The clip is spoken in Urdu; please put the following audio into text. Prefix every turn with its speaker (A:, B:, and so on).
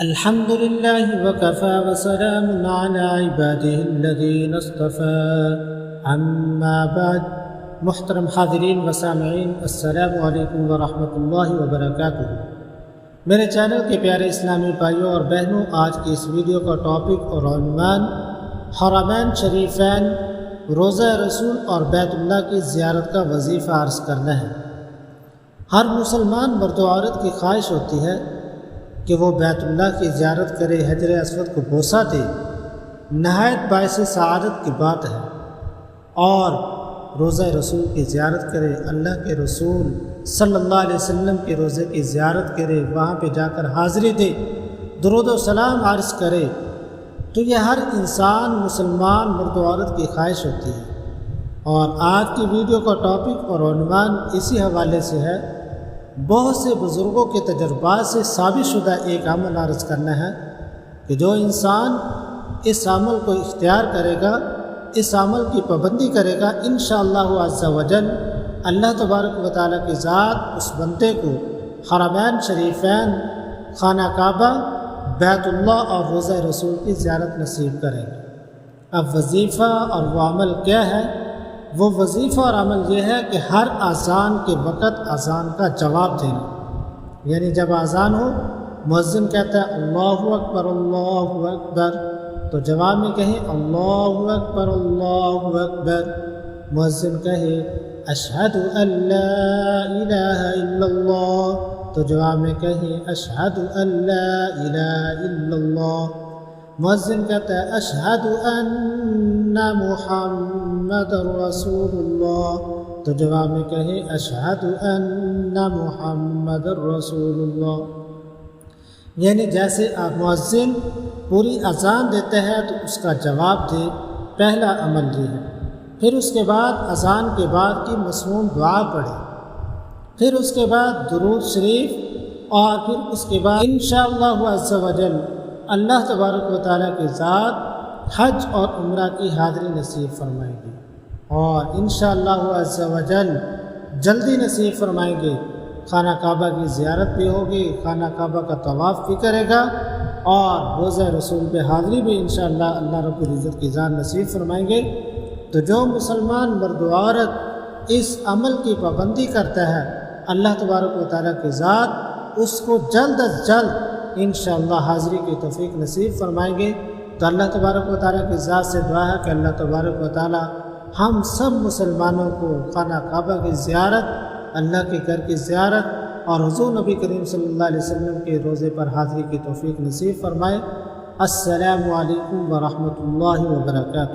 A: الحمد لله وكفى وسلام على عباده الذين اصطفى اما بعد۔ محترم حاضرین و سامعین، السلام علیکم ورحمۃ اللہ وبرکاتہ۔ میرے چینل کے پیارے اسلامی بھائیوں اور بہنوں، آج کی اس ویڈیو کا ٹاپک اور عنوان حرمین شریفین، روضہ رسول اور بیت اللہ کی زیارت کا وظیفہ عرض کرنا ہے۔ ہر مسلمان مرد و عورت کی خواہش ہوتی ہے کہ وہ بیت اللہ کی زیارت کرے، حجر اسود کو بوسہ دے، نہایت باعث سعادت کی بات ہے، اور روضہ رسول کی زیارت کرے، اللہ کے رسول صلی اللہ علیہ وسلم کے روضے کی زیارت کرے، وہاں پہ جا کر حاضری دے، درود و سلام عرض کرے، تو یہ ہر انسان مسلمان مرد و عورت کی خواہش ہوتی ہے۔ اور آج کی ویڈیو کا ٹاپک اور عنوان اسی حوالے سے ہے۔ بہت سے بزرگوں کے تجربات سے ثابت شدہ ایک عمل عرض کرنا ہے کہ جو انسان اس عمل کو اختیار کرے گا، اس عمل کی پابندی کرے گا، انشاءاللہ عز و جل اللہ تبارک و تعالیٰ کی ذات اس بندے کو حرمین شریفین، خانہ کعبہ، بیت اللہ اور روضہ رسول کی زیارت نصیب کرے گا۔ اب وظیفہ اور وہ عمل کیا ہے؟ وہ وظیفہ اور عمل یہ ہے کہ ہر اذان کے وقت اذان کا جواب دینا، یعنی جب اذان ہو، مؤذن کہتا ہے اللہ اکبر اللہ اکبر، تو جواب میں کہیں اللہ اکبر اللہ اکبر۔ مؤذن کہے اشہد ان لا الہ الا اللہ، تو جواب میں کہیں اشہد ان لا الہ الا اللہ۔ مؤذن کہتا ہے اشہد ان محمد رسول اللہ، تو جواب میں کہے اشہد ان محمد رسول اللہ۔ یعنی جیسے آپ مؤذن پوری اذان دیتے ہیں تو اس کا جواب دے، پہلا عمل یہ ہے۔ پھر اس کے بعد اذان کے بعد کی مسموم دعا پڑھے، پھر اس کے بعد درود شریف، اور پھر اس کے بعد انشاءاللہ عز و جل اللہ تبارک و تعالیٰ کی ذات حج اور عمرہ کی حاضری نصیب فرمائیں گے، اور انشاءاللہ عز و جل جلدی نصیب فرمائیں گے۔ خانہ کعبہ کی زیارت بھی ہوگی، خانہ کعبہ کا طواف بھی کرے گا، اور روضہ رسول پہ حاضری بھی انشاءاللہ اللہ رب العزت کی ذات نصیب فرمائیں گے۔ تو جو مسلمان مرد و عورت اس عمل کی پابندی کرتا ہے، اللہ تبارک و تعالیٰ کی ذات اس کو جلد از جلد انشاءاللہ حاضری کی توفیق نصیب فرمائیں گے۔ تو اللہ تبارک و تعالیٰ کی ذات سے دعا ہے کہ اللہ تبارک و تعالیٰ ہم سب مسلمانوں کو خانہ کعبہ کی زیارت، اللہ کے گھر کی زیارت اور حضور نبی کریم صلی اللہ علیہ وسلم کے روضے پر حاضری کی توفیق نصیب فرمائے۔ السلام علیکم ورحمۃ اللہ وبرکاتہ۔